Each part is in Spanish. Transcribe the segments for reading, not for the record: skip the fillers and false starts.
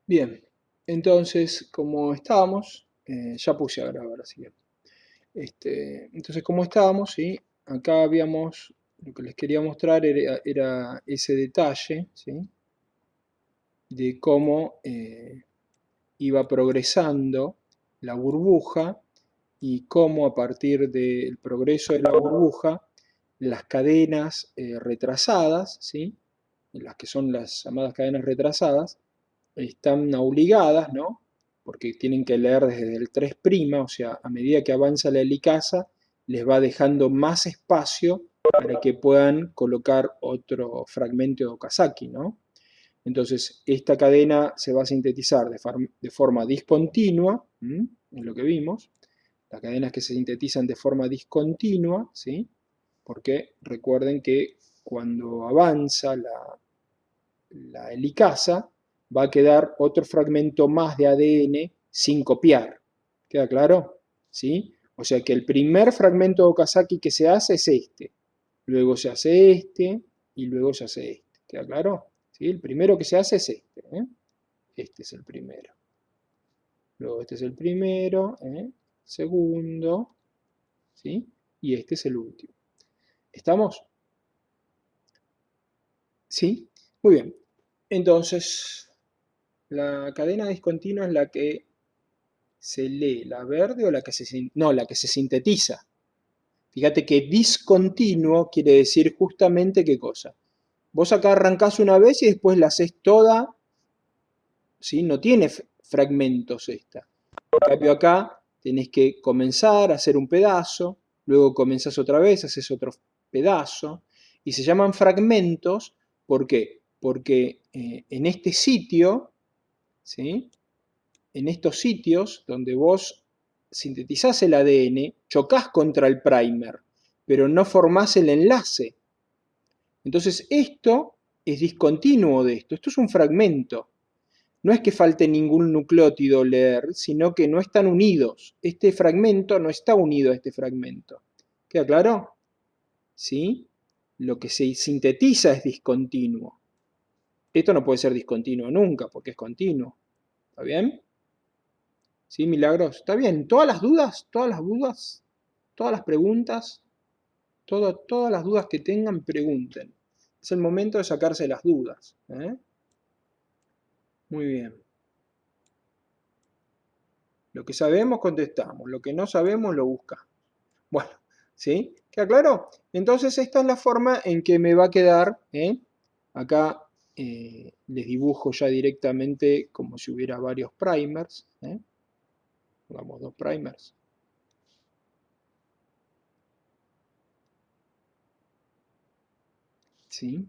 Bien, entonces, como estábamos, ya puse a grabar, así que, entonces, como estábamos, ¿sí? Acá habíamos, lo que les quería mostrar era ese detalle, ¿sí? De cómo iba progresando la burbuja y cómo a partir del progreso de la burbuja, las cadenas retrasadas, ¿sí? Las que son las llamadas cadenas retrasadas, están obligadas, ¿no? Porque tienen que leer desde el 3', o sea, a medida que avanza la helicasa, les va dejando más espacio para que puedan colocar otro fragmento de Okazaki, ¿no? Entonces, esta cadena se va a sintetizar de forma discontinua, es lo que vimos, las cadenas que se sintetizan de forma discontinua, ¿sí? Porque recuerden que cuando avanza la helicasa, va a quedar otro fragmento más de ADN sin copiar. ¿Queda claro? ¿Sí? O sea que el primer fragmento de Okazaki que se hace es este. Luego se hace este y luego se hace este. ¿Queda claro? ¿Sí? El primero que se hace es este. Este es el primero. Luego este es el primero, segundo, ¿sí? Y este es el último. ¿Estamos? ¿Sí? Muy bien. Entonces, la cadena discontinua es la que se lee, la verde o la que no, la que se sintetiza. Fíjate que discontinuo quiere decir justamente qué cosa. Vos acá arrancás una vez y después la haces toda, ¿sí? No tiene fragmentos esta. En cambio acá tenés que comenzar a hacer un pedazo, luego comenzás otra vez, haces otro pedazo, y se llaman fragmentos, ¿por qué? Porque en este sitio, ¿sí? En estos sitios donde vos sintetizás el ADN, chocas contra el primer, pero no formás el enlace. Entonces esto es discontinuo de esto, esto es un fragmento. No es que falte ningún nucleótido leer, sino que no están unidos. Este fragmento no está unido a este fragmento. ¿Queda claro? ¿Sí? Lo que se sintetiza es discontinuo. Esto no puede ser discontinuo nunca, porque es continuo. ¿Está bien? ¿Sí, Milagros? ¿Está bien? ¿Todas las dudas? ¿Todas las dudas? ¿Todas las preguntas? Todas las dudas que tengan, pregunten. Es el momento de sacarse las dudas. Muy bien. Lo que sabemos, contestamos. Lo que no sabemos, lo buscamos. Bueno, ¿sí? ¿Queda claro? Entonces esta es la forma en que me va a quedar. Acá les dibujo ya directamente como si hubiera varios primers. Pongamos dos primers. ¿Sí?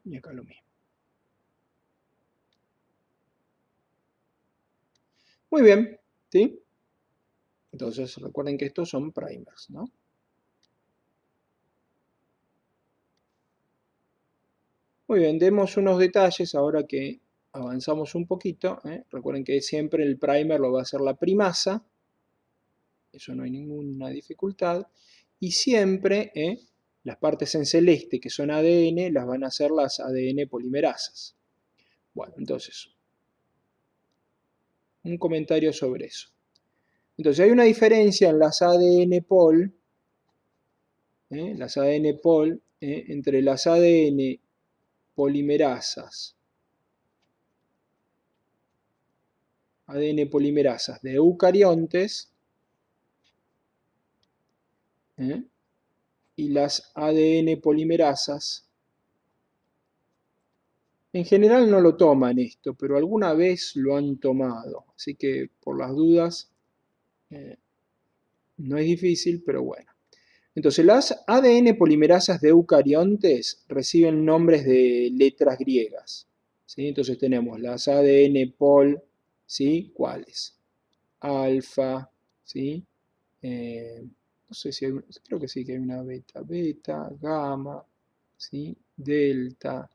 Y acá lo mismo. Muy bien, ¿sí? Entonces recuerden que estos son primers, ¿no? Muy bien, demos unos detalles ahora que avanzamos un poquito. Recuerden que siempre el primer lo va a hacer la primasa, eso no hay ninguna dificultad. Y siempre las partes en celeste que son ADN las van a hacer las ADN polimerasas. Bueno, entonces, un comentario sobre eso. Entonces hay una diferencia en las ADN pol, entre las ADN polimerasas de eucariontes y las ADN polimerasas. En general no lo toman esto, pero alguna vez lo han tomado. Así que por las dudas, eh, no es difícil, pero bueno. Entonces las ADN polimerasas de eucariontes reciben nombres de letras griegas. ¿Sí? Entonces tenemos las ADN pol, ¿sí? ¿Cuáles? Alfa, ¿sí? No sé si hay, creo que sí que hay una beta, gamma, ¿sí? Delta,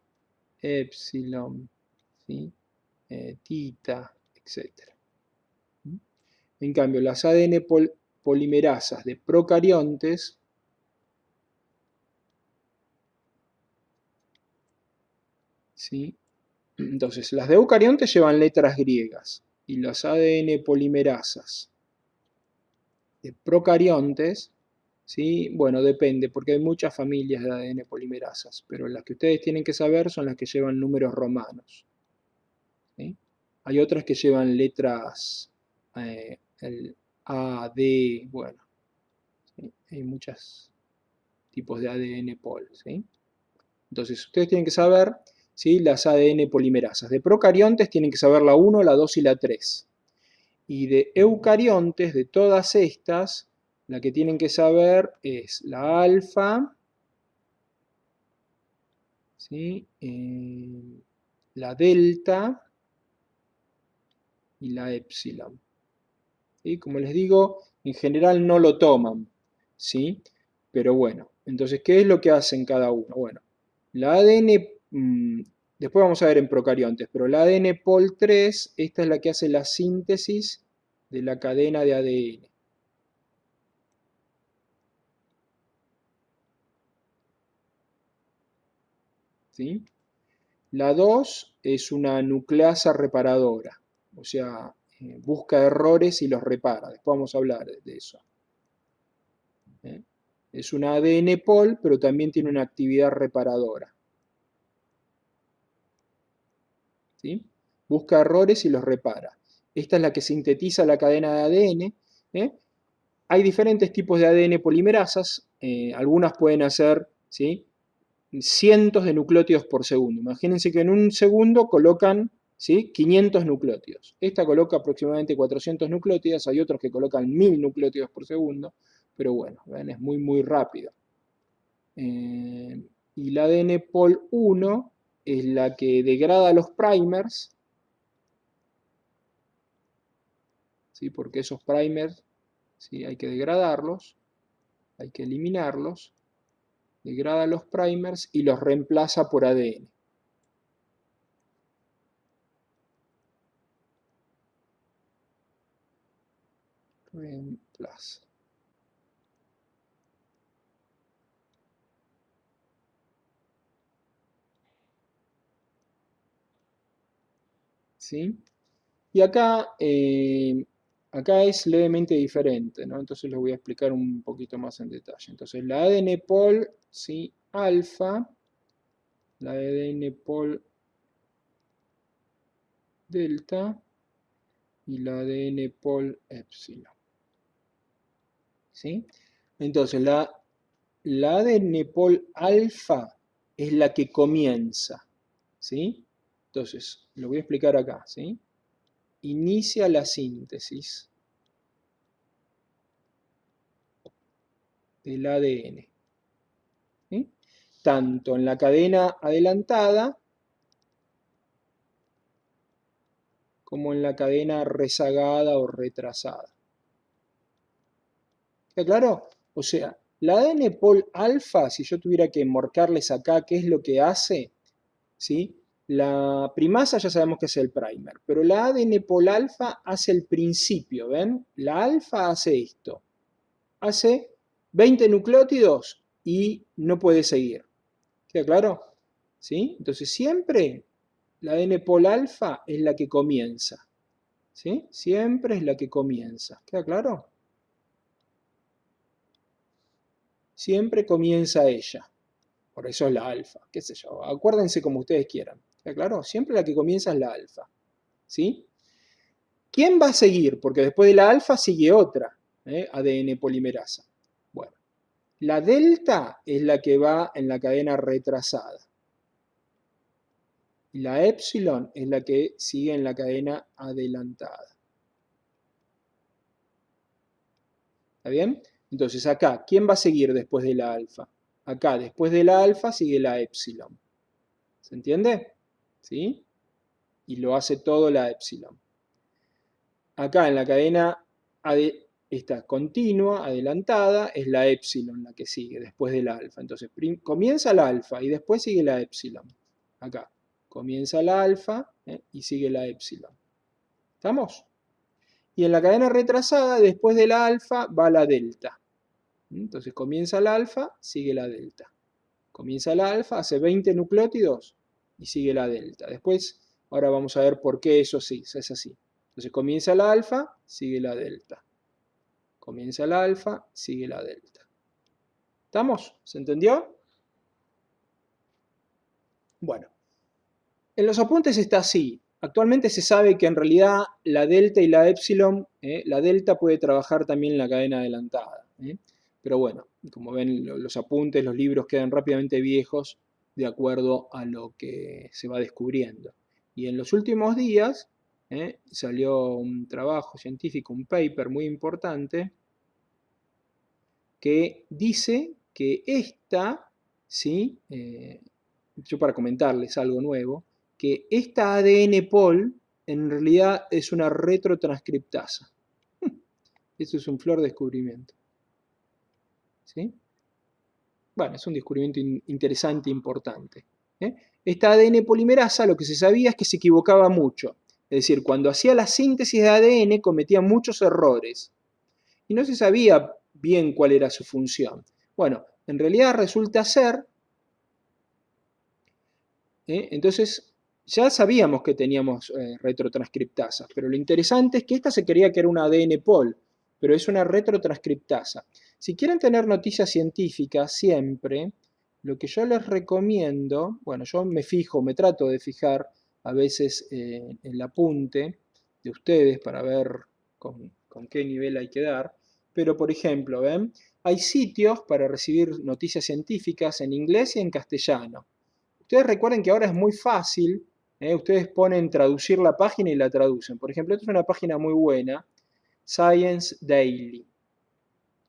epsilon, ¿sí? Tita, etc. En cambio, las ADN polimerasas de procariontes, ¿sí? Entonces, las de eucariontes llevan letras griegas y las ADN polimerasas de procariontes, ¿sí? Bueno, depende, porque hay muchas familias de ADN polimerasas, pero las que ustedes tienen que saber son las que llevan números romanos, ¿sí? Hay otras que llevan letras, el A, D, bueno, ¿sí? Hay muchos tipos de ADN pol, ¿sí? Entonces, ustedes tienen que saber, ¿sí? Las ADN polimerasas. De procariontes tienen que saber la 1, la 2 y la 3. Y de eucariontes, de todas estas, la que tienen que saber es la alfa, ¿sí? La delta y la epsilon. ¿Sí? Como les digo, en general no lo toman, ¿sí? Pero bueno, entonces, ¿qué es lo que hacen cada uno? Bueno, la ADN, después vamos a ver en procariontes, pero la ADN pol 3, esta es la que hace la síntesis de la cadena de ADN. ¿Sí? La 2 es una nucleasa reparadora, o sea, busca errores y los repara. Después vamos a hablar de eso. ¿Eh? Es una ADN pol, pero también tiene una actividad reparadora. ¿Sí? Busca errores y los repara. Esta es la que sintetiza la cadena de ADN. ¿Eh? Hay diferentes tipos de ADN polimerasas. Algunas pueden hacer, ¿sí?, cientos de nucleótidos por segundo. Imagínense que en un segundo colocan, ¿sí?, 500 nucleótidos. Esta coloca aproximadamente 400 nucleótidos, hay otros que colocan 1000 nucleótidos por segundo, pero bueno, ¿ven? Es muy, muy rápido. Y la ADN pol 1 es la que degrada los primers, ¿sí?, porque esos primers, ¿sí?, hay que degradarlos, hay que eliminarlos, degrada los primers y los reemplaza por ADN. Reemplaza. ¿Sí? Y acá, acá es levemente diferente, ¿no? Entonces lo voy a explicar un poquito más en detalle. Entonces la ADN pol, ¿sí?, alfa, la ADN pol delta y la ADN pol epsilon. ¿Sí? Entonces la ADN pol alfa es la que comienza, ¿sí? Entonces, lo voy a explicar acá, ¿sí? Inicia la síntesis del ADN, ¿sí?, tanto en la cadena adelantada como en la cadena rezagada o retrasada. ¿Está claro? O sea, la ADN pol alfa, si yo tuviera que marcarles acá qué es lo que hace, ¿sí?, la primasa ya sabemos que es el primer, pero la ADN pol alfa hace el principio, ¿ven? La alfa hace esto, hace 20 nucleótidos y no puede seguir. ¿Queda claro? ¿Sí? Entonces siempre la ADN pol alfa es la que comienza. ¿Sí? Siempre es la que comienza. ¿Queda claro? Siempre comienza ella. Por eso es la alfa. ¿Qué sé yo? Acuérdense como ustedes quieran. ¿Queda claro? Siempre la que comienza es la alfa. ¿Sí? ¿Quién va a seguir? Porque después de la alfa sigue otra, ADN polimerasa. Bueno, la delta es la que va en la cadena retrasada. Y la epsilon es la que sigue en la cadena adelantada. ¿Está bien? Entonces acá, ¿quién va a seguir después de la alfa? Acá, después de la alfa, sigue la epsilon. ¿Se entiende? ¿Sí? Y lo hace todo la epsilon. Acá en la cadena esta continua, adelantada, es la epsilon la que sigue después de la alfa. Entonces comienza la alfa y después sigue la epsilon. Acá. Comienza la alfa y sigue la épsilon. ¿Estamos? Y en la cadena retrasada, después de la alfa, va la delta. Entonces comienza la alfa, sigue la delta. Comienza la alfa, hace 20 nucleótidos y sigue la delta. Después, ahora vamos a ver por qué eso sí, es así. Entonces comienza la alfa, sigue la delta. Comienza la alfa, sigue la delta. ¿Estamos? ¿Se entendió? Bueno, en los apuntes está así. Actualmente se sabe que en realidad la delta y la épsilon, la delta puede trabajar también en la cadena adelantada. Pero bueno, como ven, los apuntes, los libros quedan rápidamente viejos de acuerdo a lo que se va descubriendo. Y en los últimos días salió un trabajo científico, un paper muy importante, que dice que esta, ¿sí? Yo para comentarles algo nuevo, que esta ADN Pol en realidad es una retrotranscriptasa. Eso es un flor descubrimiento. ¿Sí? Bueno, es un descubrimiento interesante e importante. Esta ADN polimerasa lo que se sabía es que se equivocaba mucho. Es decir, cuando hacía la síntesis de ADN cometía muchos errores. Y no se sabía bien cuál era su función. Bueno, en realidad resulta ser, entonces ya sabíamos que teníamos retrotranscriptasas, pero lo interesante es que esta se creía que era una ADN pol, pero es una retrotranscriptasa. Si quieren tener noticias científicas siempre, lo que yo les recomiendo, bueno, yo me trato de fijar a veces el apunte de ustedes para ver con qué nivel hay que dar, pero por ejemplo, ¿ven? Hay sitios para recibir noticias científicas en inglés y en castellano. Ustedes recuerden que ahora es muy fácil, ustedes ponen traducir la página y la traducen. Por ejemplo, esta es una página muy buena, Science Daily.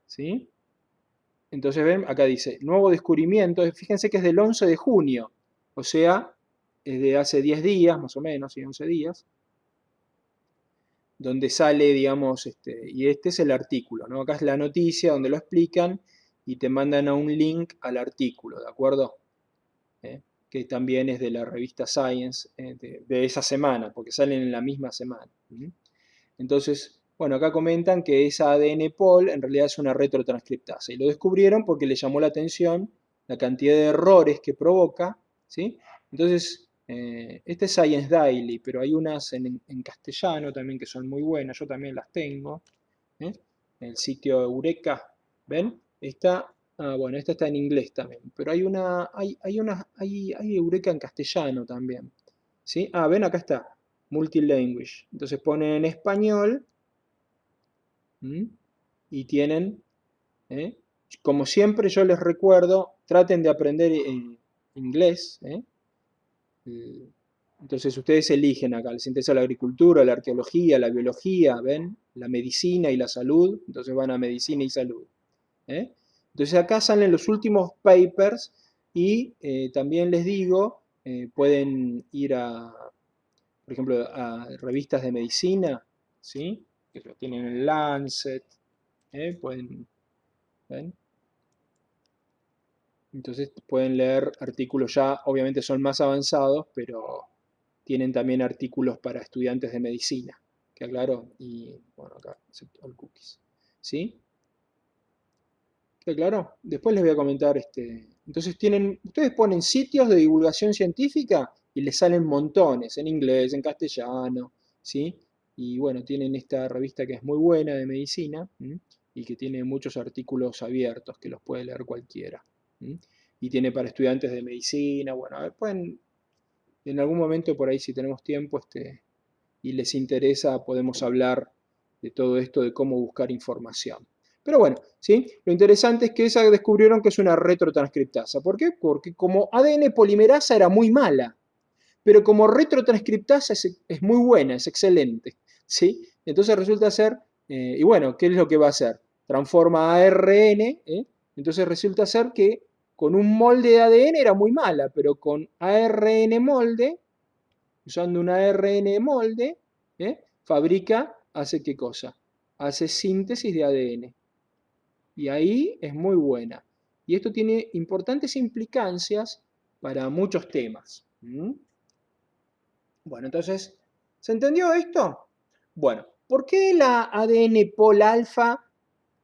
¿Sí? Entonces ven, acá dice, nuevo descubrimiento, fíjense que es del 11 de junio, o sea, es de hace 10 días, más o menos, ¿sí? 11 días, donde sale, digamos, y este es el artículo, ¿no? Acá es la noticia donde lo explican y te mandan a un link al artículo, ¿de acuerdo? Que también es de la revista Science de esa semana, porque salen en la misma semana. Entonces, bueno, acá comentan que esa ADN Pol en realidad es una retrotranscriptasa, y lo descubrieron porque le llamó la atención la cantidad de errores que provoca, ¿sí? Entonces, este es Science Daily, pero hay unas en castellano también que son muy buenas, yo también las tengo, ¿eh? El sitio Eureka, ¿ven? Bueno, esta está en inglés también, pero hay Eureka en castellano también, ¿sí? Ven, acá está, multilanguage. Entonces ponen en español y tienen, ¿eh? Como siempre yo les recuerdo, traten de aprender inglés, entonces ustedes eligen acá, les interesa la agricultura, la arqueología, la biología, ¿ven? La medicina y la salud, entonces van a medicina y salud. Entonces acá salen los últimos papers y también les digo, pueden ir por ejemplo, a revistas de medicina, ¿sí? Que lo tienen en Lancet, ¿ven? Entonces pueden leer artículos ya, obviamente son más avanzados, pero tienen también artículos para estudiantes de medicina, que aclaro, y bueno, acá, excepto el cookies, ¿sí? Claro, después les voy a comentar, entonces ustedes ponen sitios de divulgación científica y les salen montones, en inglés, en castellano, ¿sí? Y bueno, tienen esta revista que es muy buena de medicina, y que tiene muchos artículos abiertos que los puede leer cualquiera. Y tiene para estudiantes de medicina, bueno, a ver, pueden, en algún momento por ahí si tenemos tiempo, y les interesa, podemos hablar de todo esto, de cómo buscar información. Pero bueno, ¿sí? Lo interesante es que esa descubrieron que es una retrotranscriptasa. ¿Por qué? Porque como ADN polimerasa era muy mala, pero como retrotranscriptasa es muy buena, es excelente, ¿sí? Entonces resulta ser, y bueno, ¿qué es lo que va a hacer? Transforma ARN, entonces resulta ser que con un molde de ADN era muy mala, pero con ARN molde, usando un ARN molde, fabrica, hace qué cosa? Hace síntesis de ADN. Y ahí es muy buena. Y esto tiene importantes implicancias para muchos temas. Bueno, entonces, ¿se entendió esto? Bueno, ¿por qué la ADN pol alfa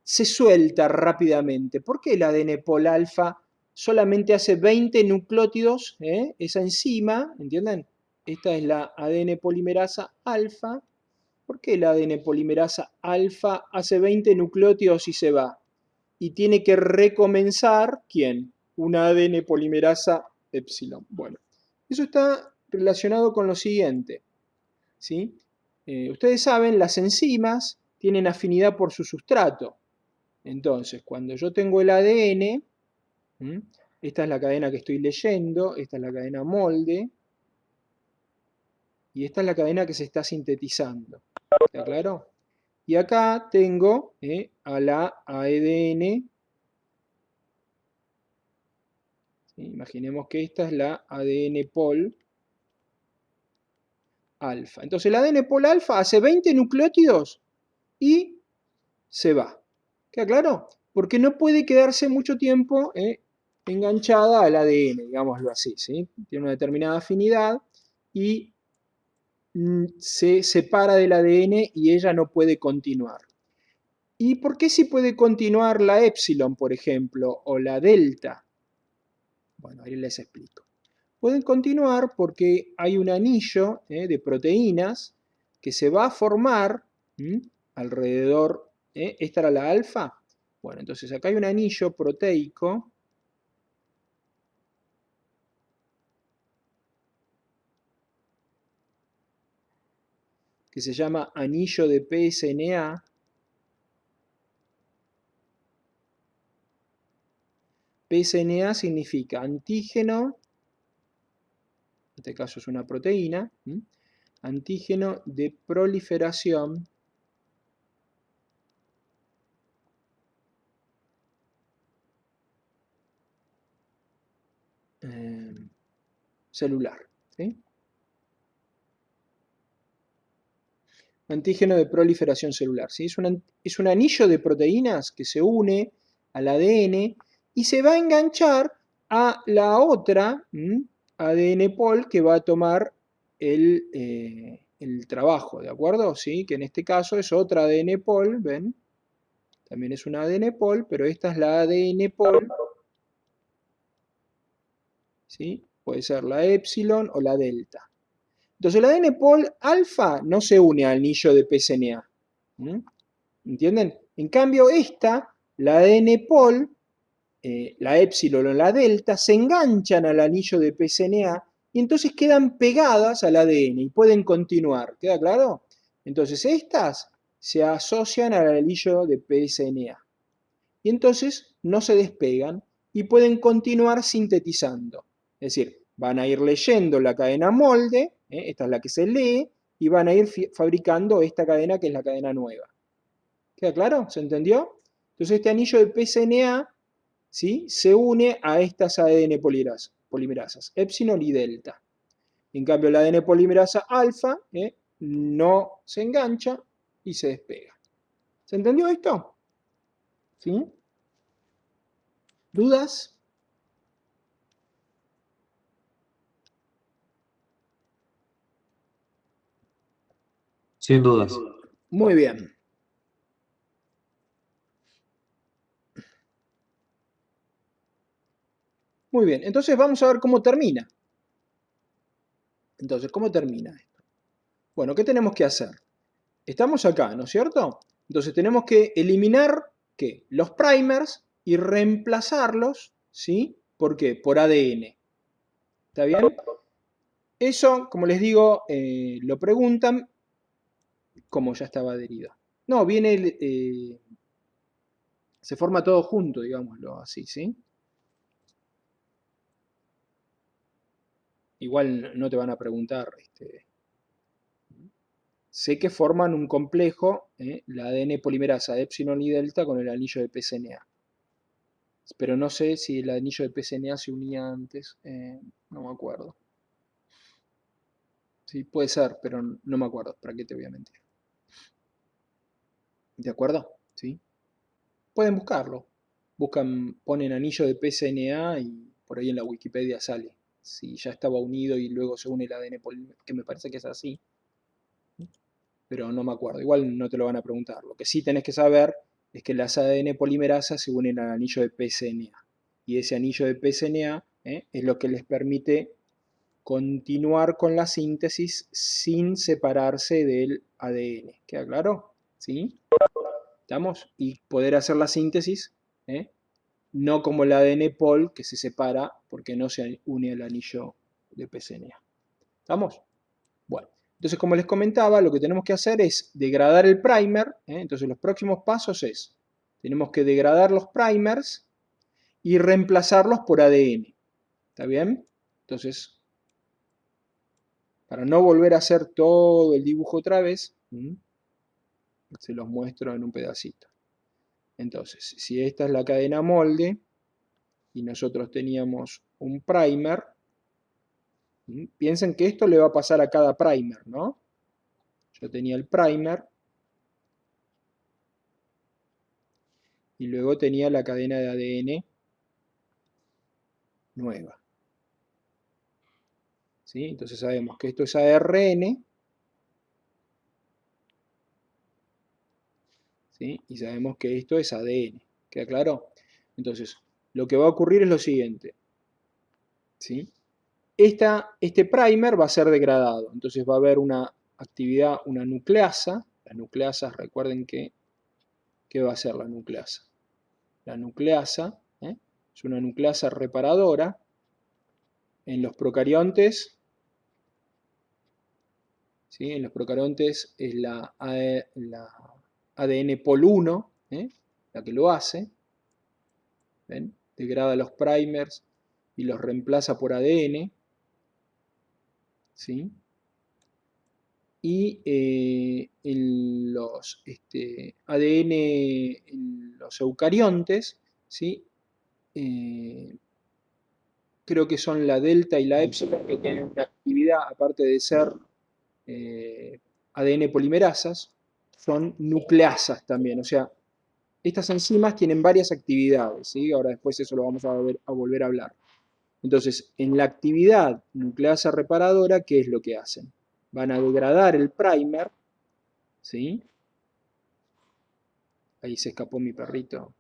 se suelta rápidamente? ¿Por qué el ADN pol alfa solamente hace 20 nucleótidos? Esa enzima, ¿entienden? Esta es la ADN polimerasa alfa. ¿Por qué la ADN polimerasa alfa hace 20 nucleótidos y se va? Y tiene que recomenzar, ¿quién? Una ADN polimerasa epsilon. Bueno, eso está relacionado con lo siguiente, ¿sí? Ustedes saben, las enzimas tienen afinidad por su sustrato. Entonces, cuando yo tengo el ADN, esta es la cadena que estoy leyendo, esta es la cadena molde, y esta es la cadena que se está sintetizando. ¿Está claro? Y acá tengo a la ADN. ¿Sí? Imaginemos que esta es la ADN pol alfa. Entonces el ADN pol alfa hace 20 nucleótidos y se va. ¿Queda claro? Porque no puede quedarse mucho tiempo enganchada al ADN, digámoslo así. ¿Sí? Tiene una determinada afinidad y se separa del ADN y ella no puede continuar. ¿Y por qué sí puede continuar la epsilon, por ejemplo, o la delta? Bueno, ahí les explico. Pueden continuar porque hay un anillo de proteínas que se va a formar alrededor. ¿Esta era la alfa? Bueno, entonces acá hay un anillo proteico que se llama anillo de PSNA. PSNA significa antígeno, en este caso es una proteína, antígeno de proliferación celular. ¿Sí? Antígeno de proliferación celular. ¿Sí? Es un anillo de proteínas que se une al ADN y se va a enganchar a la otra ADN pol que va a tomar el trabajo, ¿de acuerdo? ¿Sí? Que en este caso es otra ADN pol, ¿ven? También es una ADN pol, pero esta es la ADN pol, ¿sí? Puede ser la epsilon o la delta. Entonces el ADN pol alfa no se une al anillo de PSNA. ¿Entienden? En cambio, esta, la ADN pol, la epsilon o la delta, se enganchan al anillo de PSNA y entonces quedan pegadas al ADN y pueden continuar. ¿Queda claro? Entonces estas se asocian al anillo de PSNA y entonces no se despegan y pueden continuar sintetizando. Es decir, van a ir leyendo la cadena molde, esta es la que se lee, y van a ir fabricando esta cadena que es la cadena nueva. ¿Queda claro? ¿Se entendió? Entonces este anillo de PSNA, ¿sí?, se une a estas ADN polimerasas, epsilon y delta. En cambio, la ADN polimerasa alfa no se engancha y se despega. ¿Se entendió esto? ¿Sí? ¿Dudas? Sin dudas. Muy bien. Muy bien. Entonces vamos a ver cómo termina. Entonces, ¿cómo termina esto? Bueno, ¿qué tenemos que hacer? Estamos acá, ¿no es cierto? Entonces tenemos que eliminar, ¿qué? Los primers y reemplazarlos, ¿sí? ¿Por qué? Por ADN. ¿Está bien? Eso, como les digo, lo preguntan como ya estaba adherido. No, viene, se forma todo junto, digámoslo así, ¿sí? Igual no te van a preguntar, sé que forman un complejo, la ADN polimerasa epsilon y delta con el anillo de PSNA. Pero no sé si el anillo de PSNA se unía antes, no me acuerdo. Sí, puede ser, pero no me acuerdo, ¿para qué te voy a mentir? ¿De acuerdo? ¿Sí? Pueden buscarlo. Buscan, ponen anillo de PSNA y por ahí en la Wikipedia sale. si ya estaba unido y luego se une el ADN polimerasa, que me parece que es así, pero no me acuerdo, igual no te lo van a preguntar. Lo que sí tenés que saber es que las ADN polimerasas se unen al anillo de PCNA, y ese anillo de PCNA es lo que les permite continuar con la síntesis sin separarse del ADN. ¿Queda claro? ¿Sí? ¿Estamos? Y poder hacer la síntesis, no como el ADN pol, que se separa porque no se une al anillo de PCNA. ¿Estamos? Bueno, entonces como les comentaba, lo que tenemos que hacer es degradar el primer. Entonces los próximos pasos es, tenemos que degradar los primers y reemplazarlos por ADN. ¿Está bien? Entonces, para no volver a hacer todo el dibujo otra vez, se los muestro en un pedacito. Entonces, si esta es la cadena molde y nosotros teníamos un primer, piensen que esto le va a pasar a cada primer, ¿no? Yo tenía el primer y luego tenía la cadena de ADN nueva. ¿Sí? Entonces sabemos que esto es ARN, ¿sí? Y sabemos que esto es ADN. ¿Queda claro? Entonces, lo que va a ocurrir es lo siguiente, ¿sí? Este primer va a ser degradado, entonces va a haber una actividad, una nucleasa. Las nucleasas, recuerden que, ¿qué va a ser la nucleasa? La nucleasa es una nucleasa reparadora. En los procariontes, ¿sí? En los procariontes es la ADN pol 1, la que lo hace. ¿Ven? Degrada los primers y los reemplaza por ADN. ¿Sí? Y en los ADN, en los eucariontes, ¿sí? Creo que son la delta y la epsilon que tienen una actividad, aparte de ser ADN polimerasas, son nucleasas también. O sea, estas enzimas tienen varias actividades, ¿sí? Ahora después eso lo vamos a volver a hablar. Entonces, en la actividad nucleasa reparadora, ¿qué es lo que hacen? Van a degradar el primer, ¿sí? Ahí se escapó mi perrito.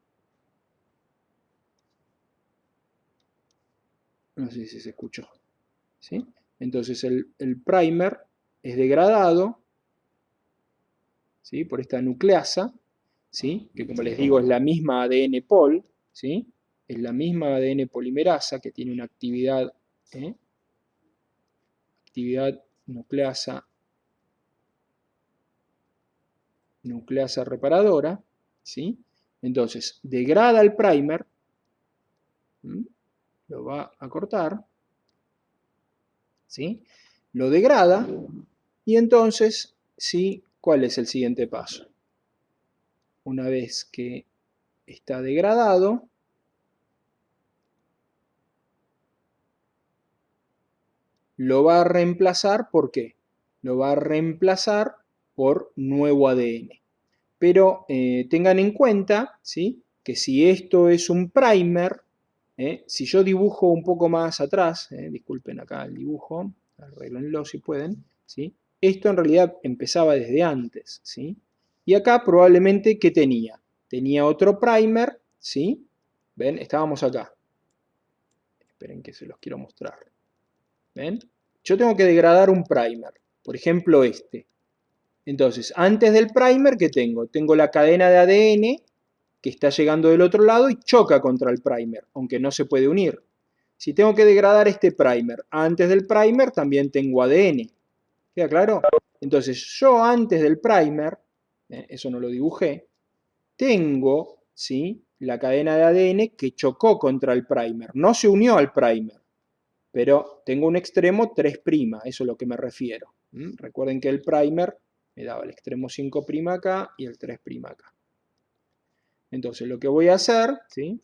No sé si se escuchó, ¿sí? Entonces el primer es degradado, ¿sí? Por esta nucleasa, ¿sí? Que como les digo es la misma ADN pol, ¿sí? Es la misma ADN polimerasa que tiene una actividad, actividad nucleasa reparadora, ¿sí? Entonces degrada el primer, lo va a cortar, ¿sí? Lo degrada y entonces, ¿sí? ¿Cuál es el siguiente paso? Una vez que está degradado, lo va a reemplazar, ¿por qué? Lo va a reemplazar por nuevo ADN. Pero tengan en cuenta, ¿sí? Que si esto es un primer, si yo dibujo un poco más atrás, disculpen acá el dibujo, arreglenlo si pueden, ¿sí? Esto en realidad empezaba desde antes, ¿sí? Y acá probablemente, ¿qué tenía? Tenía otro primer, ¿sí? ¿Ven? Estábamos acá. Esperen que se los quiero mostrar. ¿Ven? Yo tengo que degradar un primer, por ejemplo este. Entonces, antes del primer, ¿qué tengo? Tengo la cadena de ADN que está llegando del otro lado y choca contra el primer, aunque no se puede unir. Si tengo que degradar este primer, antes del primer también tengo ADN. ¿Queda claro? Entonces, yo antes del primer, eso no lo dibujé, tengo, ¿sí? La cadena de ADN que chocó contra el primer. No se unió al primer, pero tengo un extremo 3', eso es a lo que me refiero. Recuerden que el primer me daba el extremo 5' acá y el 3' acá. Entonces lo que voy a hacer, ¿sí?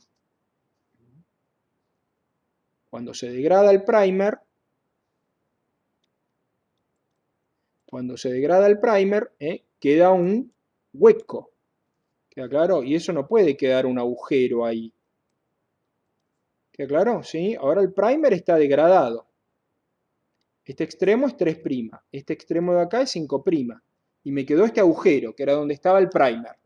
Cuando se degrada el primer, queda un hueco. ¿Queda claro? Y eso no puede quedar un agujero ahí. ¿Queda claro? ¿Sí? Ahora el primer está degradado. Este extremo es 3', este extremo de acá es 5', y me quedó este agujero, que era donde estaba el primer.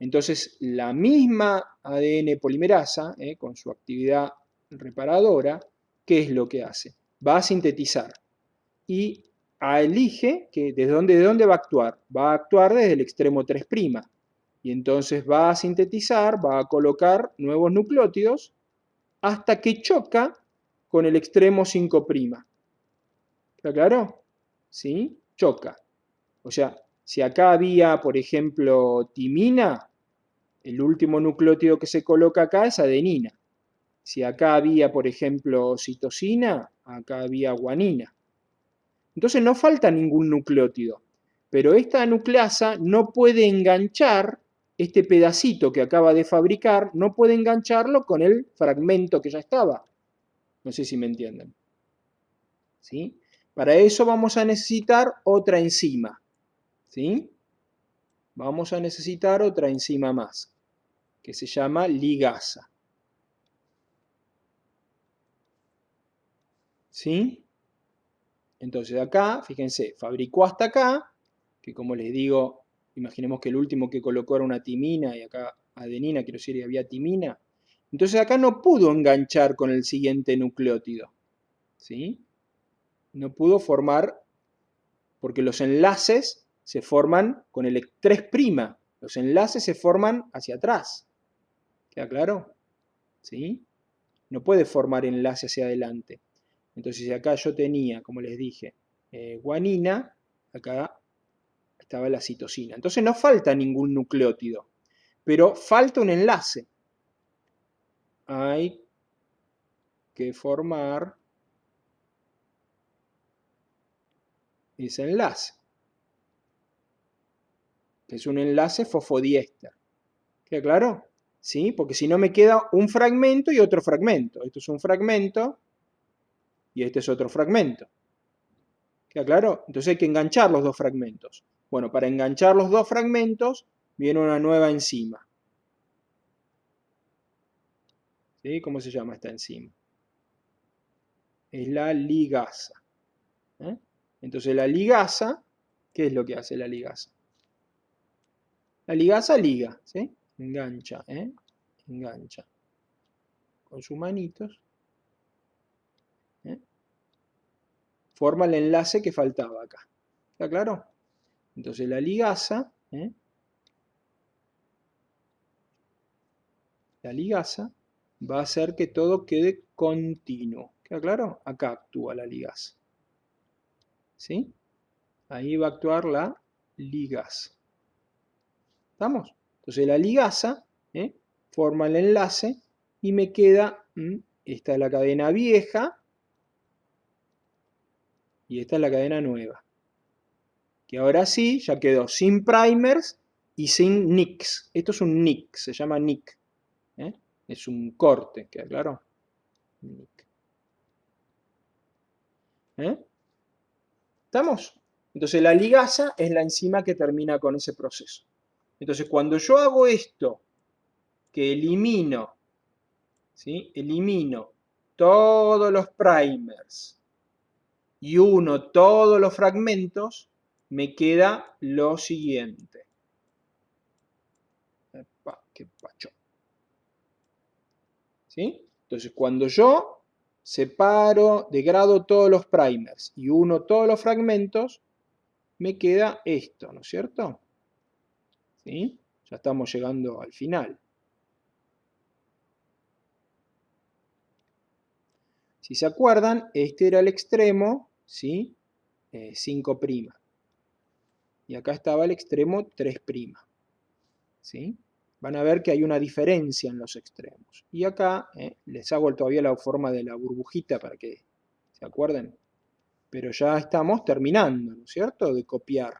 Entonces, la misma ADN polimerasa, con su actividad reparadora, ¿qué es lo que hace? Va a sintetizar y elige que ¿de dónde va a actuar? Va a actuar desde el extremo 3', y entonces va a sintetizar, va a colocar nuevos nucleótidos hasta que choca con el extremo 5'. ¿Está claro? ¿Sí? Choca. O sea, si acá había, por ejemplo, timina, el último nucleótido que se coloca acá es adenina. Si acá había, por ejemplo, citosina, acá había guanina. Entonces no falta ningún nucleótido, pero esta nucleasa no puede enganchar este pedacito que acaba de fabricar, no puede engancharlo con el fragmento que ya estaba. No sé si me entienden. ¿Sí? Para eso vamos a necesitar otra enzima. ¿Sí? Vamos a necesitar otra enzima más, que se llama ligasa. ¿Sí? Entonces acá, fíjense, fabricó hasta acá, que como les digo, imaginemos que el último que colocó era una timina y acá adenina, quiero decir, y había timina. Entonces acá no pudo enganchar con el siguiente nucleótido. ¿Sí? No pudo formar, porque los enlaces se forman con el 3'. Los enlaces se forman hacia atrás. ¿Queda claro? ¿Sí? No puede formar enlace hacia adelante. Entonces, si acá yo tenía, como les dije, guanina, acá estaba la citosina. Entonces no falta ningún nucleótido, pero falta un enlace. Hay que formar ese enlace, que es un enlace fosfodiéster. ¿Queda claro? ¿Sí? Porque si no me queda un fragmento y otro fragmento. Esto es un fragmento y este es otro fragmento. ¿Queda claro? Entonces hay que enganchar los dos fragmentos. Bueno, para enganchar los dos fragmentos viene una nueva enzima. ¿Sí? ¿Cómo se llama esta enzima? Es la ligasa. ¿Eh? Entonces la ligasa, ¿qué es lo que hace la ligasa? La ligasa liga, ¿sí? Engancha, engancha con sus manitos, forma el enlace que faltaba acá. ¿Está claro? Entonces la ligasa, va a hacer que todo quede continuo. ¿Queda claro? Acá actúa la ligasa. ¿Sí? Ahí va a actuar la ligasa. ¿Estamos? Entonces la ligasa forma el enlace y me queda, esta es la cadena vieja y esta es la cadena nueva. Que ahora sí, ya quedó sin primers y sin nicks. Esto es un nick, se llama nick. Es un corte, ¿queda claro? Nick. ¿Estamos? Entonces la ligasa es la enzima que termina con ese proceso. Entonces cuando yo hago esto, que elimino, ¿sí? Elimino todos los primers y uno todos los fragmentos, me queda lo siguiente. Epa, qué pacho. ¿Sí? Entonces cuando yo separo, degrado todos los primers y uno todos los fragmentos, me queda esto, ¿no es cierto? ¿Sí? Ya estamos llegando al final. Si se acuerdan, este era el extremo, ¿sí? 5'. Y acá estaba el extremo 3'. ¿Sí? Van a ver que hay una diferencia en los extremos. Y acá les hago todavía la forma de la burbujita para que se acuerden. Pero ya estamos terminando, ¿no es cierto?, de copiar.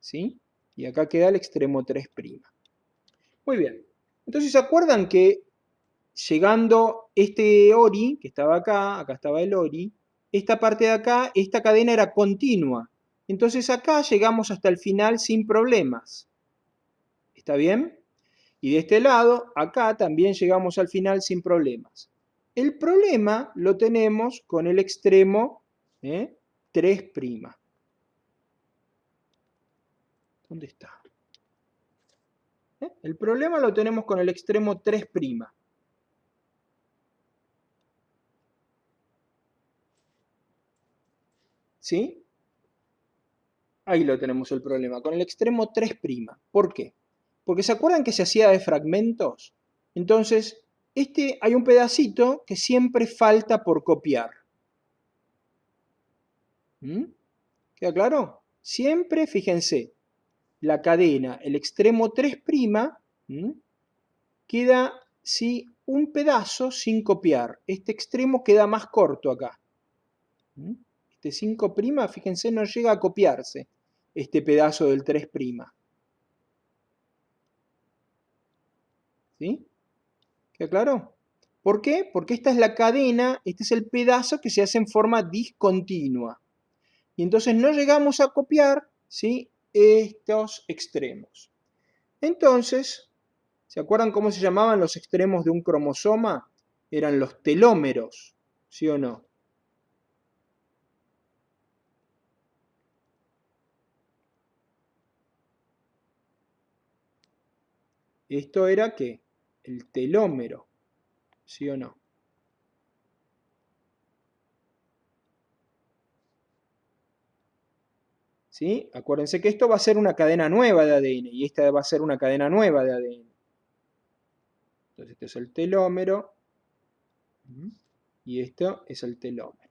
¿Sí? Y acá queda el extremo 3'. Muy bien. Entonces, ¿se acuerdan que llegando este ORI, que estaba acá estaba el ORI, esta parte de acá, esta cadena era continua. Entonces acá llegamos hasta el final sin problemas. ¿Está bien? Y de este lado, acá también llegamos al final sin problemas. El problema lo tenemos con el extremo 3'. ¿Dónde está? El problema lo tenemos con el extremo 3'. ¿Sí? Ahí lo tenemos el problema, con el extremo 3'. ¿Por qué? Porque ¿se acuerdan que se hacía de fragmentos? Entonces, hay un pedacito que siempre falta por copiar. ¿Mm? ¿Queda claro? Siempre, fíjense, la cadena, el extremo 3', queda ¿sí? un pedazo sin copiar. Este extremo queda más corto acá. Este 5', fíjense, no llega a copiarse este pedazo del 3'. ¿Sí? ¿Queda claro? ¿Por qué? Porque esta es la cadena, este es el pedazo que se hace en forma discontinua. Y entonces no llegamos a copiar, ¿sí? Estos extremos. Entonces, ¿se acuerdan cómo se llamaban los extremos de un cromosoma? Eran los telómeros, ¿sí o no? Esto era ¿qué? El telómero, ¿sí o no? ¿Sí? Acuérdense que esto va a ser una cadena nueva de ADN y esta va a ser una cadena nueva de ADN. Entonces este es el telómero y esto es el telómero.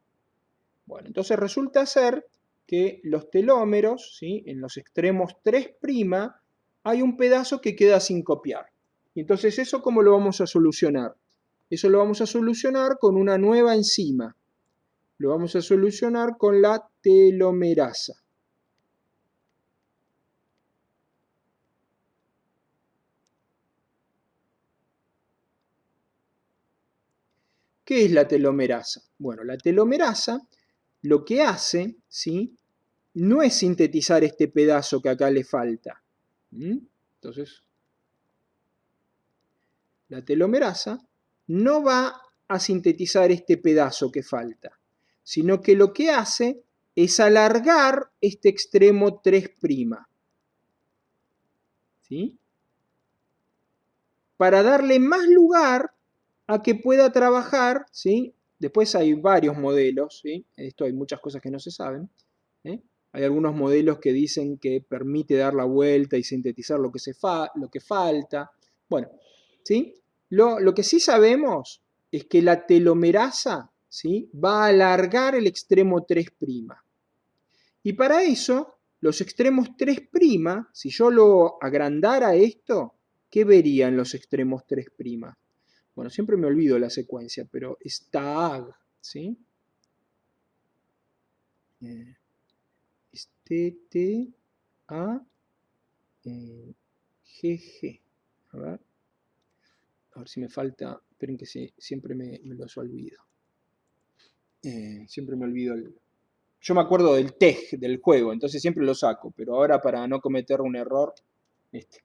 Bueno, entonces resulta ser que los telómeros, ¿sí? En los extremos 3' hay un pedazo que queda sin copiar. Y entonces, ¿eso cómo lo vamos a solucionar? Eso lo vamos a solucionar con una nueva enzima. Lo vamos a solucionar con la telomerasa. ¿Qué es la telomerasa? Bueno, la telomerasa lo que hace, ¿sí? No es sintetizar este pedazo que acá le falta. Entonces, la telomerasa no va a sintetizar este pedazo que falta, sino que lo que hace es alargar este extremo 3'. ¿Sí? Para darle más lugar a que pueda trabajar, ¿sí? Después hay varios modelos, ¿sí? Esto hay muchas cosas que no se saben. Hay algunos modelos que dicen que permite dar la vuelta y sintetizar lo que falta. Bueno, ¿sí? Lo que sí sabemos es que la telomerasa, ¿sí? Va a alargar el extremo 3'. Y para eso, los extremos 3', si yo lo agrandara esto, ¿qué vería en los extremos 3'? Bueno, siempre me olvido la secuencia, pero es TAG, ¿sí? Es TT, A, GG. A ver si me falta, esperen que siempre me los olvido. Siempre me olvido Yo me acuerdo del TEG del juego, entonces siempre lo saco, pero ahora para no cometer un error, este.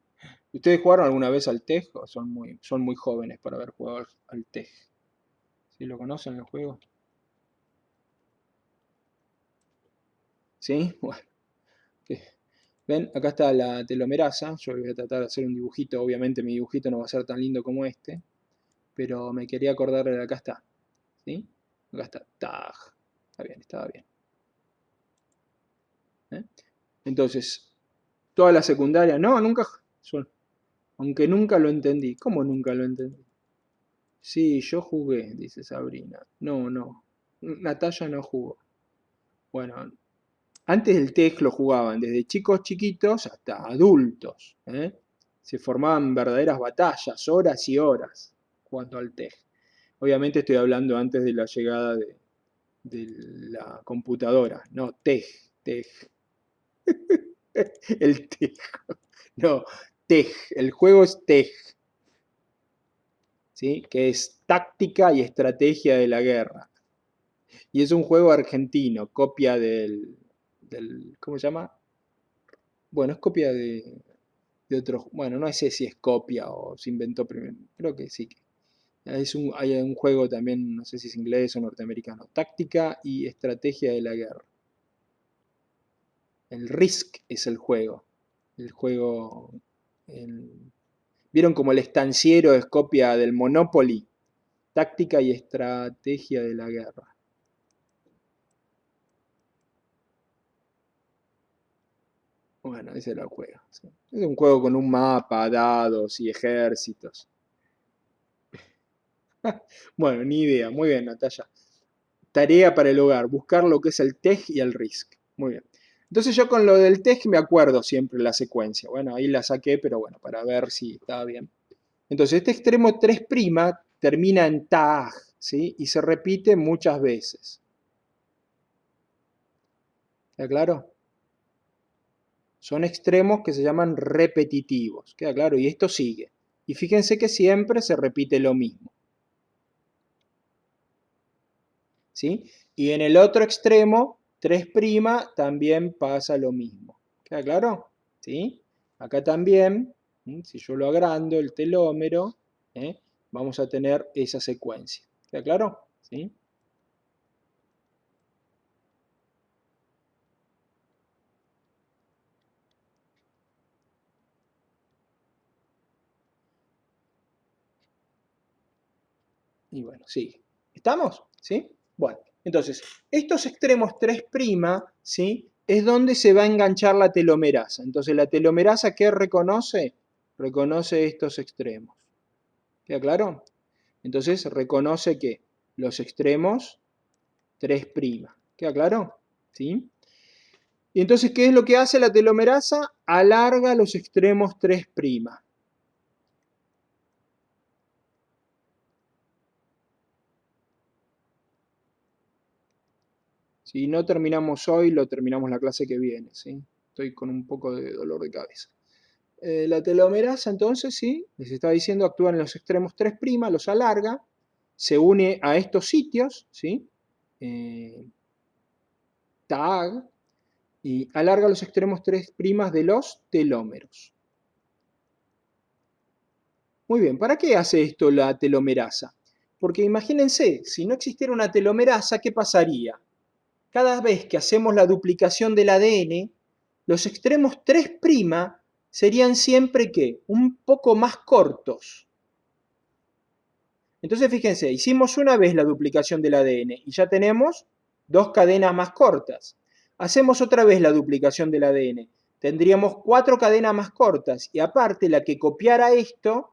¿Ustedes jugaron alguna vez al TEG o son muy jóvenes para haber jugado al TEG? ¿Sí lo conocen el juego? ¿Sí? Bueno. ¿Ven? Acá está la telomerasa. Yo voy a tratar de hacer un dibujito. Obviamente mi dibujito no va a ser tan lindo como este. Pero me quería acordar de acá está. ¿Sí? Acá está. Tag. Está bien, estaba bien. ¿Eh? Entonces, toda la secundaria. No, nunca. Aunque nunca lo entendí. ¿Cómo nunca lo entendí? Sí, yo jugué, dice Sabrina. No, no. Natalia no jugó. Bueno, antes del TEG lo jugaban desde chicos chiquitos hasta adultos. Se formaban verdaderas batallas, horas y horas, jugando al TEG. Obviamente estoy hablando antes de la llegada de la computadora. No, TEG, TEG. El TEG. No, TEG. El juego es TEG. ¿Sí? Que es táctica y estrategia de la guerra. Y es un juego argentino, copia del ¿cómo se llama? Bueno, es copia de otros, bueno, no sé si es copia o se inventó primero, creo que sí. Hay un juego también, no sé si es inglés o norteamericano, Táctica y Estrategia de la Guerra. El Risk es el juego. El juego... ¿Vieron como el estanciero es copia del Monopoly? Táctica y Estrategia de la Guerra. Bueno, ese era el juego. ¿Sí? Es un juego con un mapa, dados y ejércitos. Bueno, ni idea. Muy bien, Natalia. Tarea para el hogar, buscar lo que es el TEG y el RISC. Muy bien. Entonces yo con lo del TEG me acuerdo siempre la secuencia. Bueno, ahí la saqué, pero bueno, para ver si estaba bien. Entonces este extremo 3' termina en TAG, ¿sí? Y se repite muchas veces. ¿Está claro? Son extremos que se llaman repetitivos. ¿Queda claro? Y esto sigue. Y fíjense que siempre se repite lo mismo. ¿Sí? Y en el otro extremo, 3' también pasa lo mismo. ¿Queda claro? ¿Sí? Acá también, si yo lo agrando, el telómero, vamos a tener esa secuencia. ¿Queda claro? ¿Sí? Y bueno, sigue. ¿Estamos? ¿Sí? Bueno, entonces, estos extremos 3', ¿sí? Es donde se va a enganchar la telomerasa. Entonces, la telomerasa, ¿qué reconoce? Reconoce estos extremos. ¿Queda claro? Entonces, reconoce que los extremos 3'. ¿Queda claro? ¿Sí? Y entonces, ¿qué es lo que hace la telomerasa? Alarga los extremos 3'. Si no terminamos hoy, lo terminamos la clase que viene, ¿sí? Estoy con un poco de dolor de cabeza. La telomerasa, entonces, ¿sí? Les estaba diciendo, actúa en los extremos 3', los alarga, se une a estos sitios, ¿sí? TAG, y alarga los extremos 3' de los telómeros. Muy bien, ¿para qué hace esto la telomerasa? Porque imagínense, si no existiera una telomerasa, ¿qué pasaría? Cada vez que hacemos la duplicación del ADN, los extremos 3' serían siempre, ¿qué? Un poco más cortos. Entonces, fíjense, hicimos una vez la duplicación del ADN y ya tenemos 2 cadenas más cortas. Hacemos otra vez la duplicación del ADN. Tendríamos 4 cadenas más cortas y aparte la que copiara esto,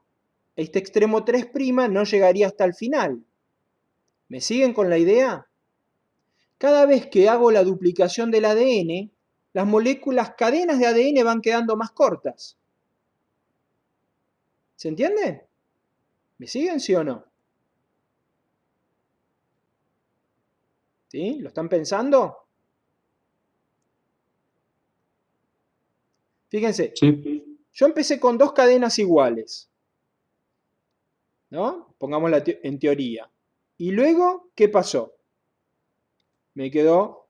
este extremo 3' no llegaría hasta el final. ¿Me siguen con la idea? Cada vez que hago la duplicación del ADN, las moléculas cadenas de ADN van quedando más cortas. ¿Se entiende? ¿Me siguen, sí o no? ¿Sí? ¿Lo están pensando? Fíjense, Sí, yo empecé con 2 cadenas iguales, ¿no? Pongámosla en teoría. Y luego, ¿qué pasó? Me quedó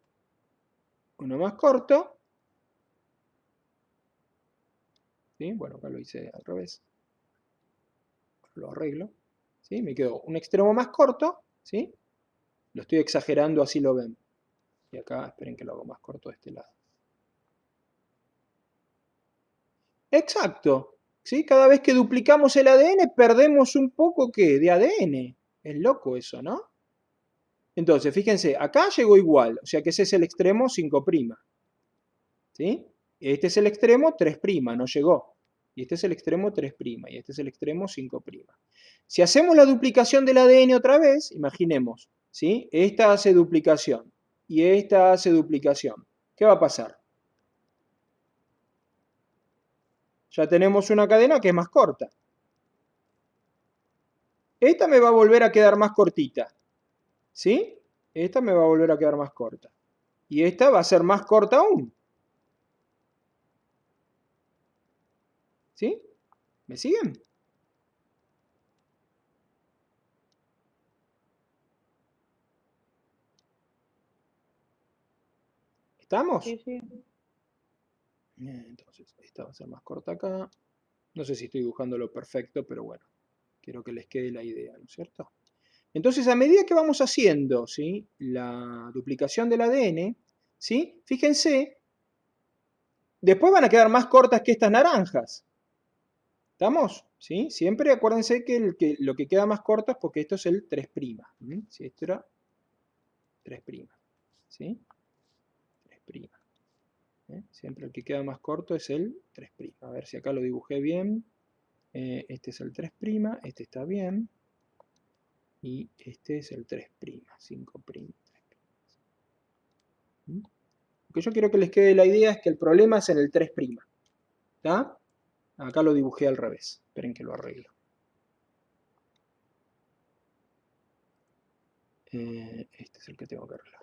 uno más corto. ¿Sí? Bueno, acá lo hice al revés. Lo arreglo. ¿Sí? Me quedó un extremo más corto. ¿Sí? Lo estoy exagerando, así lo ven. Y acá, esperen que lo hago más corto de este lado. Exacto. ¿Sí? Cada vez que duplicamos el ADN, perdemos un poco, ¿qué? De ADN. Es loco eso, ¿no? Entonces, fíjense, acá llegó igual, o sea que ese es el extremo 5'. ¿Sí? Este es el extremo 3', no llegó. Y este es el extremo 3', y este es el extremo 5'. Si hacemos la duplicación del ADN otra vez, imaginemos, ¿sí? Esta hace duplicación y esta hace duplicación. ¿Qué va a pasar? Ya tenemos una cadena que es más corta. Esta me va a volver a quedar más cortita. ¿Sí? Esta me va a volver a quedar más corta. Y esta va a ser más corta aún. ¿Sí? ¿Me siguen? ¿Estamos? Sí, sí. Entonces, esta va a ser más corta acá. No sé si estoy dibujándolo perfecto, pero bueno, Quiero que les quede la idea, ¿no es cierto? Entonces, a medida que vamos haciendo, ¿sí?, la duplicación del ADN, ¿sí?, fíjense, después van a quedar más cortas que estas naranjas. ¿Estamos? ¿Sí? Siempre acuérdense que lo que queda más corto es porque esto es el 3'. ¿Sí? Esto era 3'. ¿Sí? 3'. Siempre el que queda más corto es el 3'. A ver si acá lo dibujé bien. Este es el 3', este está bien. Y este es el 3', 5'. ¿Mm? Lo que yo quiero que les quede la idea es que el problema es en el 3'. ¿Está? Acá lo dibujé al revés. Esperen que lo arreglo. Este es el que tengo que arreglar.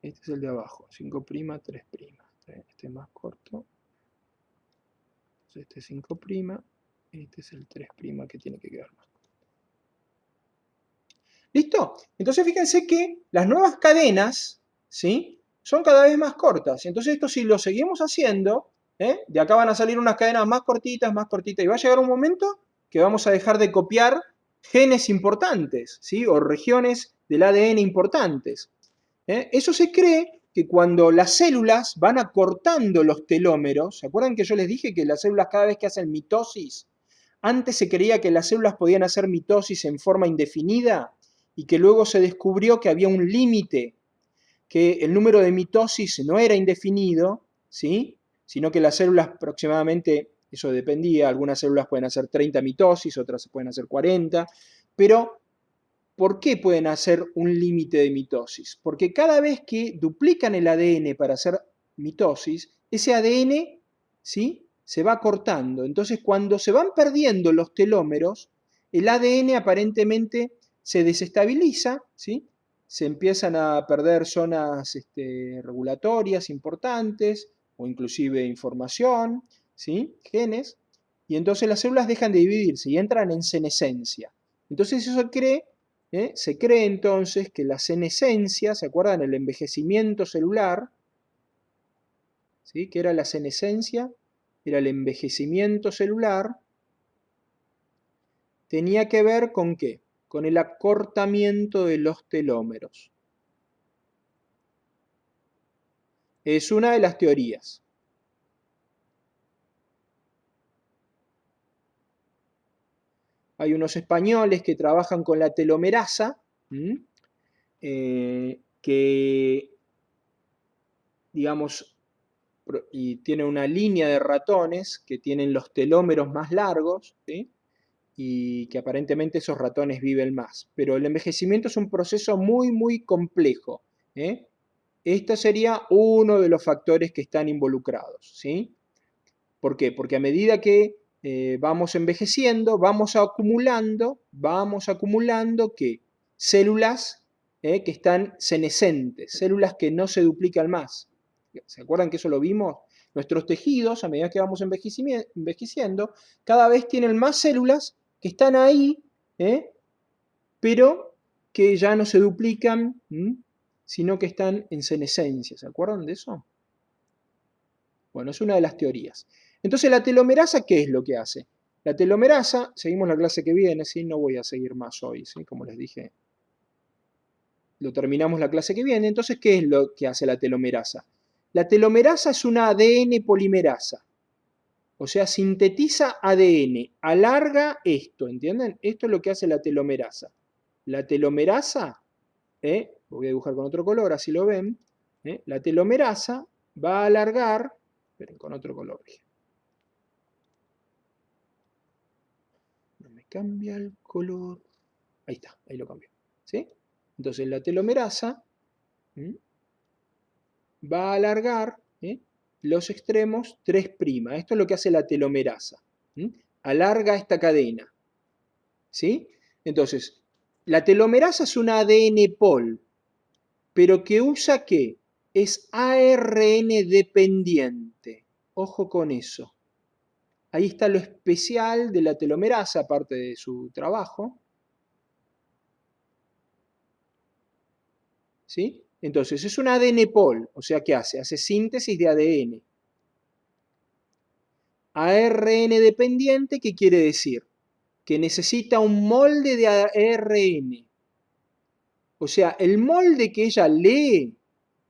Este es el de abajo, 5', 3'. Este es más corto. Entonces este es 5', este es el 3' que tiene que quedar más corto. ¿Listo? Entonces fíjense que las nuevas cadenas, ¿sí?, son cada vez más cortas. Entonces esto si lo seguimos haciendo, de acá van a salir unas cadenas más cortitas, y va a llegar un momento que vamos a dejar de copiar genes importantes, ¿sí?, o regiones del ADN importantes. Eso se cree que cuando las células van acortando los telómeros, ¿se acuerdan que yo les dije que las células cada vez que hacen mitosis, antes se creía que las células podían hacer mitosis en forma indefinida y que luego se descubrió que había un límite, que el número de mitosis no era indefinido, ¿sí?, sino que las células aproximadamente, eso dependía, algunas células pueden hacer 30 mitosis, otras pueden hacer 40, pero ¿por qué pueden hacer un límite de mitosis? Porque cada vez que duplican el ADN para hacer mitosis, ese ADN, ¿sí?, se va cortando. Entonces, cuando se van perdiendo los telómeros, el ADN aparentemente se desestabiliza, ¿sí?, se empiezan a perder zonas regulatorias importantes, o inclusive información, ¿sí?, genes, y entonces las células dejan de dividirse y entran en senescencia. Entonces eso se cree entonces que la senescencia, ¿se acuerdan? El envejecimiento celular, ¿sí?, que era la senescencia, era el envejecimiento celular, tenía que ver con ¿qué? Con el acortamiento de los telómeros. Es una de las teorías. Hay unos españoles que trabajan con la telomerasa, que, digamos, y tiene una línea de ratones que tienen los telómeros más largos, ¿sí?, y que aparentemente esos ratones viven más. Pero el envejecimiento es un proceso muy, muy complejo. Este sería uno de los factores que están involucrados, ¿sí? ¿Por qué? Porque a medida que vamos envejeciendo, vamos acumulando ¿qué? Células que están senescentes, células que no se duplican más. ¿Se acuerdan que eso lo vimos? Nuestros tejidos, a medida que vamos envejeciendo, cada vez tienen más células que están ahí, pero que ya no se duplican, sino que están en senescencia. ¿Se acuerdan de eso? Bueno, es una de las teorías. Entonces, la telomerasa, ¿qué es lo que hace? La telomerasa, seguimos la clase que viene, ¿sí? No voy a seguir más hoy, ¿sí? Como les dije, lo terminamos la clase que viene. Entonces, ¿qué es lo que hace la telomerasa? La telomerasa es una ADN polimerasa. O sea, sintetiza ADN, alarga esto, ¿entienden? Esto es lo que hace la telomerasa. La telomerasa, lo voy a dibujar con otro color, así lo ven, la telomerasa va a alargar, esperen, con otro color. No me cambia el color. Ahí está, ahí lo cambió. ¿Sí? Entonces la telomerasa va a alargar los extremos 3'. Esto es lo que hace la telomerasa. Alarga esta cadena. ¿Sí? Entonces, la telomerasa es una ADN pol, pero que usa ¿qué? Es ARN dependiente. Ojo con eso. Ahí está lo especial de la telomerasa, aparte de su trabajo. ¿sí? Entonces, es un ADN pol, o sea, ¿qué hace? Hace síntesis de ADN. ARN dependiente, ¿qué quiere decir? Que necesita un molde de ARN. O sea, el molde que ella lee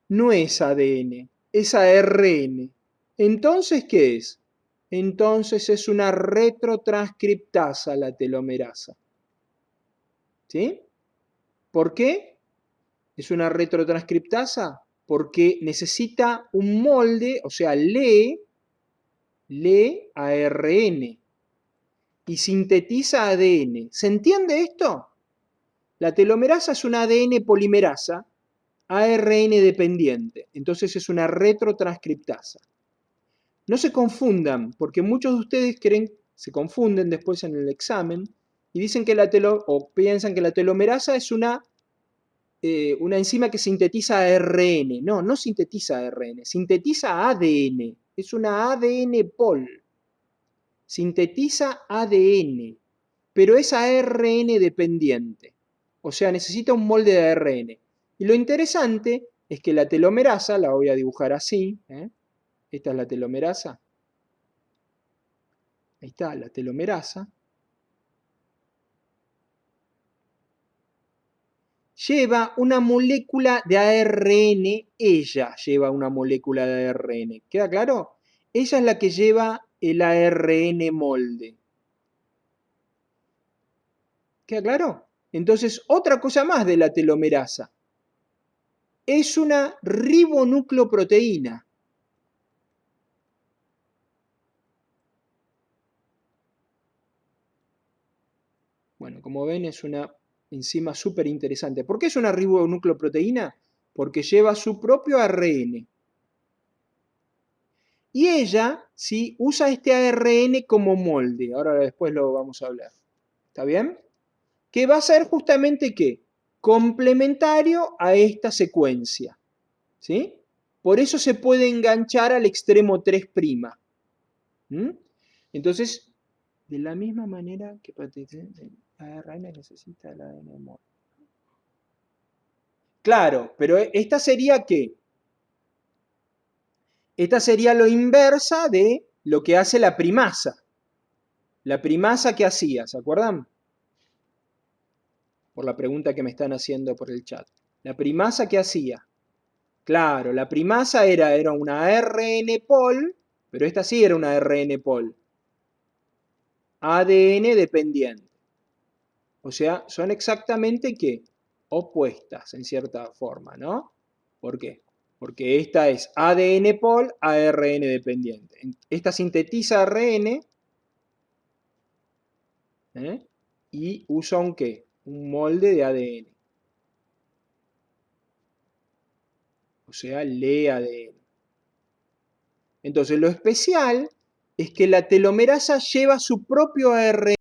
no es ADN, es ARN. Entonces, ¿qué es? Entonces es una retrotranscriptasa la telomerasa. ¿Sí? ¿Por qué es una retrotranscriptasa? Porque necesita un molde, o sea, lee ARN y sintetiza ADN. ¿Se entiende esto? La telomerasa es una ADN polimerasa ARN dependiente, entonces es una retrotranscriptasa. No se confundan, porque muchos de ustedes se confunden después en el examen y dicen que piensan que la telomerasa es una enzima que sintetiza ARN. No, no sintetiza ARN, sintetiza ADN. Es una ADN pol. Sintetiza ADN, pero es ARN dependiente. O sea, necesita un molde de ARN. Y lo interesante es que la telomerasa, la voy a dibujar así, esta es la telomerasa, ahí está la telomerasa, lleva una molécula de ARN, ella lleva una molécula de ARN, ¿queda claro? Ella es la que lleva el ARN molde. ¿Queda claro? Entonces, otra cosa más de la telomerasa. Es una ribonucleoproteína. Bueno, como ven, es una enzima súper interesante. ¿Por qué es una ribonucleoproteína? Porque lleva su propio ARN. Y ella, ¿sí?, usa este ARN como molde. Ahora después lo vamos a hablar. ¿Está bien? Que va a ser justamente, ¿qué? Complementario a esta secuencia. ¿Sí? Por eso se puede enganchar al extremo 3'. Entonces, de la misma manera que el ARN necesita el ADN molde. Claro, pero esta sería ¿qué? Esta sería lo inversa de lo que hace la primasa. La primasa, ¿qué hacía? ¿Se acuerdan? Por la pregunta que me están haciendo por el chat. La primasa, ¿qué hacía? Claro, la primasa era una ARN pol, pero esta sí era una ARN pol. ADN dependiente. O sea, son exactamente ¿qué? Opuestas en cierta forma, ¿no? ¿Por qué? Porque esta es ADN pol, ARN dependiente. Esta sintetiza ARN y usa un ¿qué? Un molde de ADN. O sea, lee ADN. Entonces, lo especial es que la telomerasa lleva su propio ARN.